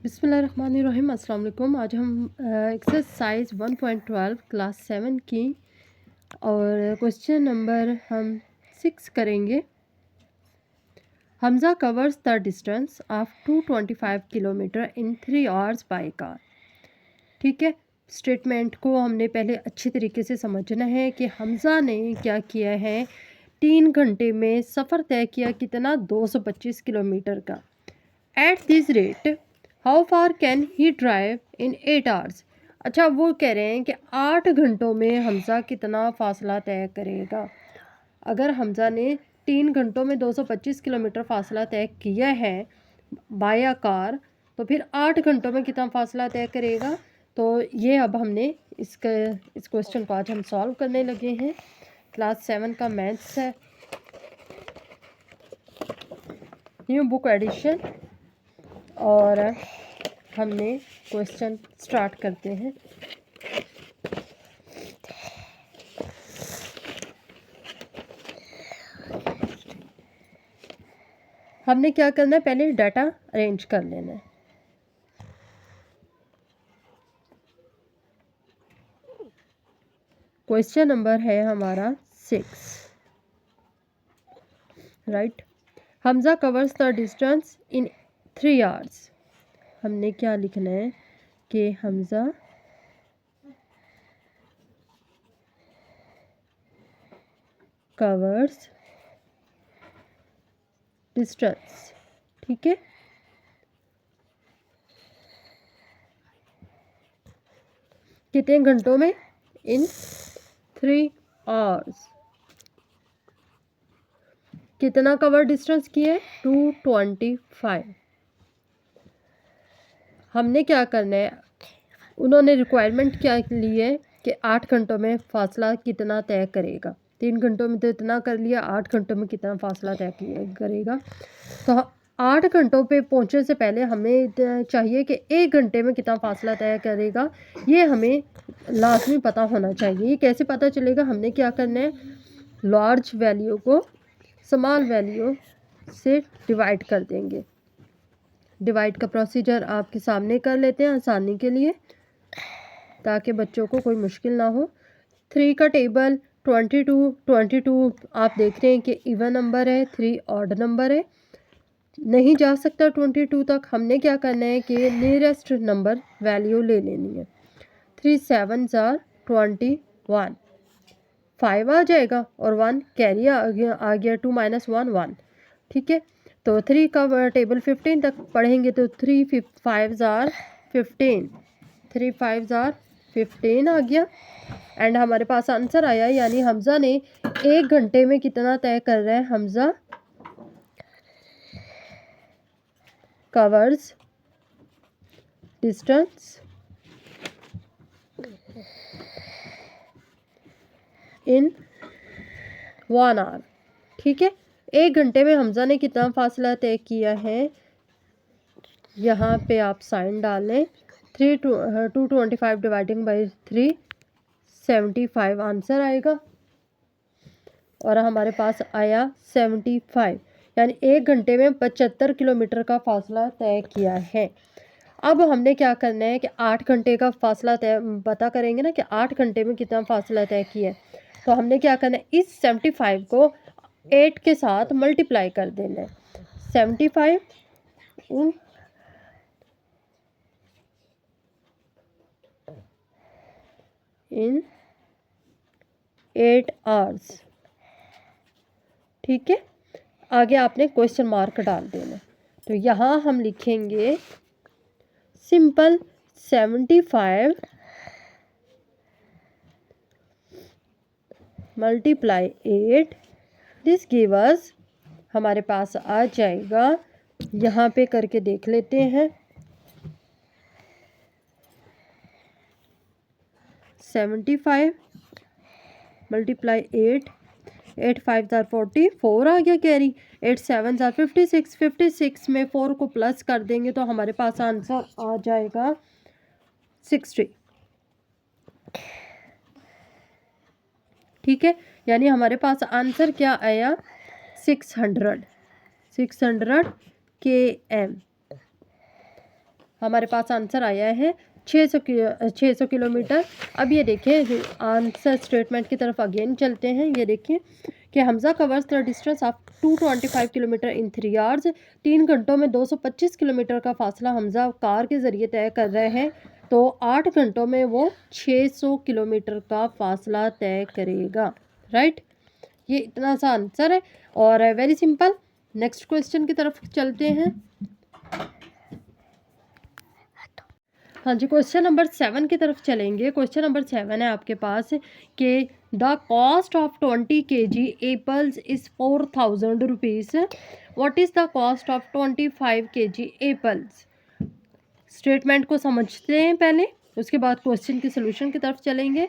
बिस्मिल्लाहिर्रहमानिर्रहीम। अस्सलाम वालेकुम। आज हम एक्सरसाइज 1.12 क्लास 7 की और क्वेश्चन नंबर हम 6 करेंगे। Hamza covers the distance of 225 kilometre in 3 hours by car. ठीक है, स्टेटमेंट को हमने पहले अच्छी तरीके से समझना है कि हमजा ने क्या किया है। 3 घंटे में सफ़र तय किया, कितना? 225 किलोमीटर का। At this rate how far can he drive in 8 hours. अच्छा, वो कह रहे हैं कि 8 घंटों में हमजा कितना फ़ासला तय करेगा। अगर हमजा ने 3 घंटों में 225 किलोमीटर फ़ासला तय किया है बाया कार, तो फिर 8 घंटों में कितना फ़ासला तय करेगा। तो ये अब हमने इस क्वेश्चन को आज हम सॉल्व करने लगे हैं। क्लास 7 का मैथ्स है, न्यू बुक एडिशन, और हमने क्वेश्चन स्टार्ट करते हैं। हमने क्या करना है, पहले डाटा अरेंज कर लेना है। क्वेश्चन नंबर है हमारा 6, right. Hamza covers the distance in 3 hours. हमने क्या लिखना है कि हमजा कवर्स डिस्टेंस, ठीक है, कितने घंटों में? इन 3 आवर्स। कितना कवर डिस्टेंस किया है? 225। हमने क्या करना है, उन्होंने रिक्वायरमेंट क्या ली है कि 8 घंटों में फासला कितना तय करेगा। 3 घंटों में तो इतना कर लिया, 8 घंटों में कितना फासला तय करेगा। तो 8 घंटों पे पहुंचने से पहले हमें चाहिए कि 1 घंटे में कितना फासला तय करेगा। ये हमें लाजमी पता होना चाहिए। ये कैसे पता चलेगा? हमने क्या करना है, लार्ज वैल्यू को स्मॉल वैल्यू से डिवाइड कर देंगे। डिवाइड का प्रोसीजर आपके सामने कर लेते हैं आसानी के लिए, ताकि बच्चों को कोई मुश्किल ना हो। 3 का टेबल 22 आप देख रहे हैं कि इवन नंबर है, 3 ऑड नंबर है, नहीं जा सकता 22 तक। हमने क्या करना है कि नियरेस्ट नंबर वैल्यू ले लेनी है। 3 7 जार 21, 5 आ जाएगा और 1 कैरी आ गया 2 - 1 1, ठीक है। तो 3 का टेबल 15 तक पढ़ेंगे तो 3 5 जार 15, 3 5 जार 15 आ गया। एंड हमारे पास आंसर आया, यानी हमजा ने 1 घंटे में कितना तय कर रहा है। Hamza covers distance in 1 hour, ठीक है। 1 घंटे में हमजा ने कितना फासला तय किया है, यहाँ पे आप साइन डाल लें। 225 डिवाइडिंग बाई 3 75 आंसर आएगा, और हमारे पास आया 75, यानी 1 घंटे में 75 किलोमीटर का फासला तय किया है। अब हमने क्या करना है कि 8 घंटे का फासला तय पता करेंगे ना कि 8 घंटे में कितना फासला तय किया है। तो हमने क्या करना है, इस 75 को 8 के साथ मल्टीप्लाई कर देना है। 75 इन 8 आवर्स, ठीक है। आगे आपने क्वेश्चन मार्क डाल देना। तो यहाँ हम लिखेंगे simple 75 multiply 8, this give us, हमारे पास आ जाएगा, यहाँ पे करके देख लेते हैं। 75 मल्टीप्लाई 8, 8 5 जार 40, 4 आ गया कैरी, 8 7 जार 56, 56 में 4 को प्लस कर देंगे तो हमारे पास आंसर आ जाएगा 60, ठीक है। यानी हमारे पास आंसर क्या आया, 600 km। हमारे पास आंसर आया है 600 किलोमीटर। अब ये देखें आंसर स्टेटमेंट की तरफ अगेन चलते हैं। ये देखें कि Hamza covers the distance of 225 kilometre in 3 hours. 3 घंटों में 225 किलोमीटर का फासला हमज़ा कार के ज़रिए तय कर रहे हैं, तो 8 घंटों में वो 600 किलोमीटर का फासला तय करेगा। राइट, ये इतना सा आंसर है और वेरी सिंपल। नेक्स्ट क्वेश्चन की तरफ चलते हैं। हाँ जी, क्वेश्चन नंबर 7 की तरफ चलेंगे। क्वेश्चन नंबर 7 है आपके पास कि the cost of 20 kg apples is 4000 rupees. What is the cost of 25 kg apples. Statement को समझते हैं पहले, उसके बाद क्वेश्चन की सोल्यूशन की तरफ चलेंगे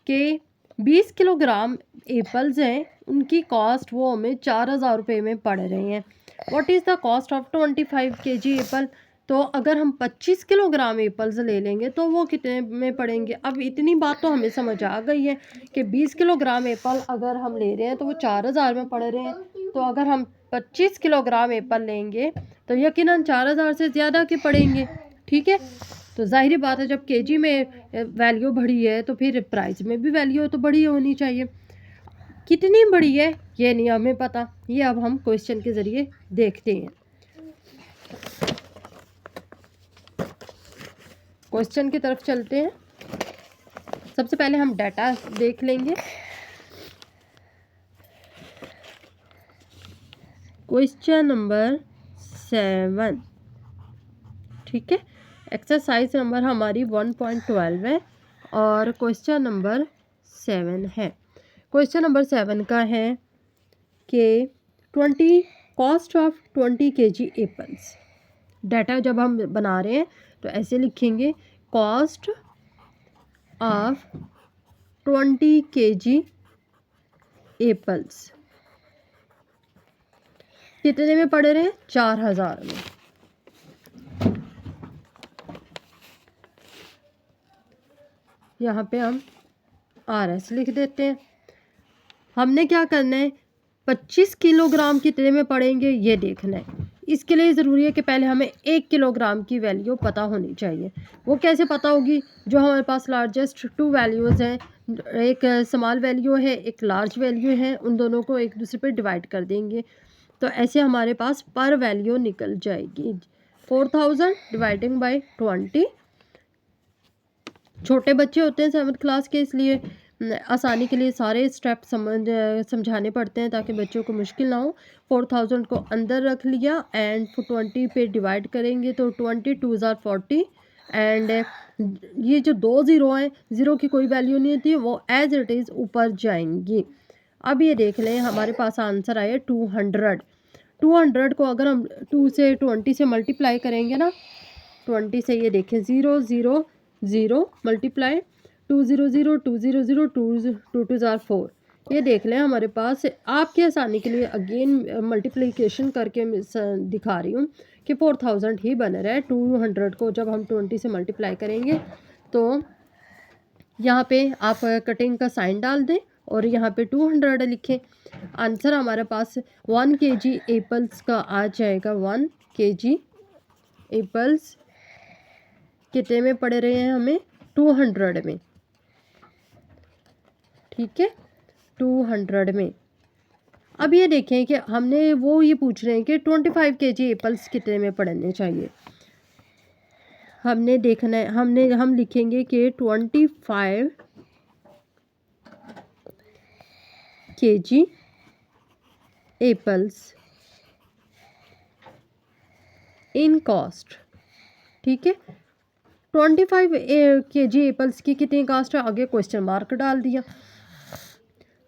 कि 20 किलोग्राम एप्पल्स हैं, उनकी कॉस्ट वो हमें 4000 रुपये में पड़ रही हैं। What is the cost of 25 kg Apple. तो अगर हम 25 किलोग्राम एप्पल्स ले लेंगे तो वो कितने में पड़ेंगे। अब इतनी बात तो हमें समझ आ गई है कि 20 किलोग्राम एप्पल अगर हम ले रहे हैं तो वो 4000 में पड़ रहे हैं। तो अगर हम 25 किलोग्राम एप्पल लेंगे तो यकीनन 4000 से ज़्यादा के पड़ेंगे। ठीक है, तो जाहिर बात है जब केजी में वैल्यू बढ़ी है तो फिर प्राइस में भी वैल्यू तो बढ़ी होनी चाहिए। कितनी बढ़ी है ये नहीं हमें पता, ये अब हम क्वेश्चन के ज़रिए देखते हैं। क्वेश्चन की तरफ चलते हैं। सबसे पहले हम डाटा देख लेंगे। क्वेश्चन नंबर 7, ठीक है, एक्सरसाइज नंबर हमारी 1.12 है और क्वेश्चन नंबर 7 है। क्वेश्चन नंबर 7 का है कि cost of 20 kg apples. Data जब हम बना रहे हैं तो ऐसे लिखेंगे, कॉस्ट ऑफ 20 kg एप्पल्स कितने में पड़ रहे हैं, 4000 में। यहाँ पे हम RS लिख देते हैं। हमने क्या करना है, 25 किलोग्राम कितने में पड़ेंगे ये देखना है। इसके लिए ज़रूरी है कि पहले हमें 1 किलोग्राम की वैल्यू पता होनी चाहिए। वो कैसे पता होगी, जो हमारे पास लार्जेस्ट 2 वैल्यूज़ हैं, एक स्मॉल वैल्यू है एक लार्ज वैल्यू है, उन दोनों को एक दूसरे पे डिवाइड कर देंगे तो ऐसे हमारे पास पर वैल्यू निकल जाएगी। 4000 डिवाइडिंग बाय 20। छोटे बच्चे होते हैं 7th क्लास के, इसलिए आसानी के लिए सारे स्टेप समझाने पड़ते हैं ताकि बच्चों को मुश्किल ना हो। 4000 को अंदर रख लिया एंड 20 पे डिवाइड करेंगे तो 20 2 40 एंड ये जो 2 ज़ीरो हैं, ज़ीरो की कोई वैल्यू नहीं होती, वो एज इट इज़ ऊपर जाएंगी। अब ये देख लें हमारे पास आंसर आया 200। 200 को अगर हम 2 से 20 से मल्टीप्लाई करेंगे ना, 20 से, ये देखें 0 0 0 मल्टीप्लाई 2 0 0 2 0 0 2 2 ज़ार 4। ये देख लें हमारे पास, आपकी आसानी के लिए अगेन मल्टीप्लिकेशन करके दिखा रही हूँ कि 4000 ही बन रहा है। 200 को जब हम 20 से मल्टीप्लाई करेंगे तो यहाँ पे आप कटिंग का साइन डाल दें और यहाँ पे 200 लिखें। आंसर हमारे पास 1 kg एप्पल्स का आ जाएगा। 1 kg एप्पल्स कितने में पड़ रहे हैं हमें, 200 में। ठीक है, 200 में। अब ये देखें कि हमने वो ये पूछ रहे हैं कि 25 kg एप्पल्स कितने में पड़ने चाहिए। हमने देखना है, हम लिखेंगे कि 25 kg एप्पल्स इन कॉस्ट। ठीक है, 25 kg एप्पल्स की कितनी कॉस्ट है, आगे क्वेश्चन मार्क डाल दिया।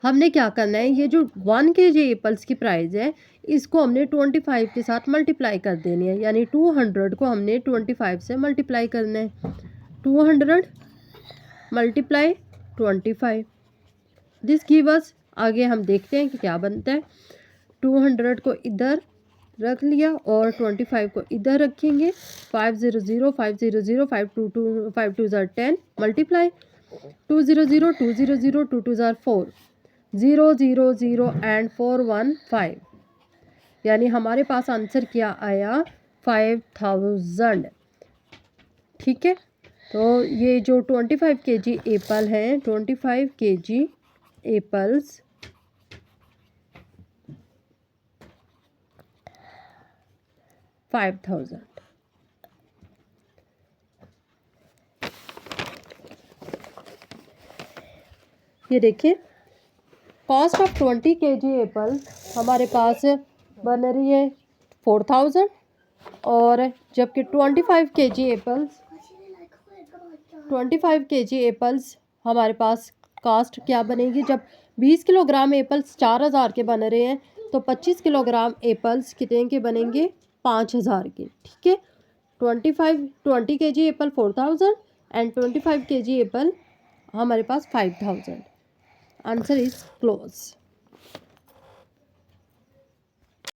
हमने क्या करना है, ये जो 1 kg एप्पल्स की प्राइस है इसको हमने 25 के साथ मल्टीप्लाई कर देनी है, यानी 200 को हमने 25 से मल्टीप्लाई करना है। 200 मल्टीप्लाई 25, दिस गिव अस, आगे हम देखते हैं कि क्या बनता है। 200 को इधर रख लिया और 25 को इधर रखेंगे। 5 0 0 5 0 0 5 2 2 5 2 ज़ार 10 मल्टीप्लाई 2 0 0 2 0 0 2 2 ज़ार 4 0 0 0 एंड 4 1 5, यानी हमारे पास आंसर क्या आया 5000। ठीक है। तो ये जो 25 kg एप्पल है, 25 kg एप्पल्स 5000। ये देखिए, कॉस्ट ऑफ 20 kg एप्पल हमारे पास बन रही है 4000, और जबकि 25 kg एप्पल्स हमारे पास कास्ट क्या बनेगी, जब 20 किलोग्राम एप्पल्स 4000 के बन रहे हैं तो 25 किलोग्राम एप्पल्स कितने के बनेंगे, 5000 के। ठीक है, 20 kg Apple 4000 and 25 kg Apple हमारे पास 5000। Answer is close.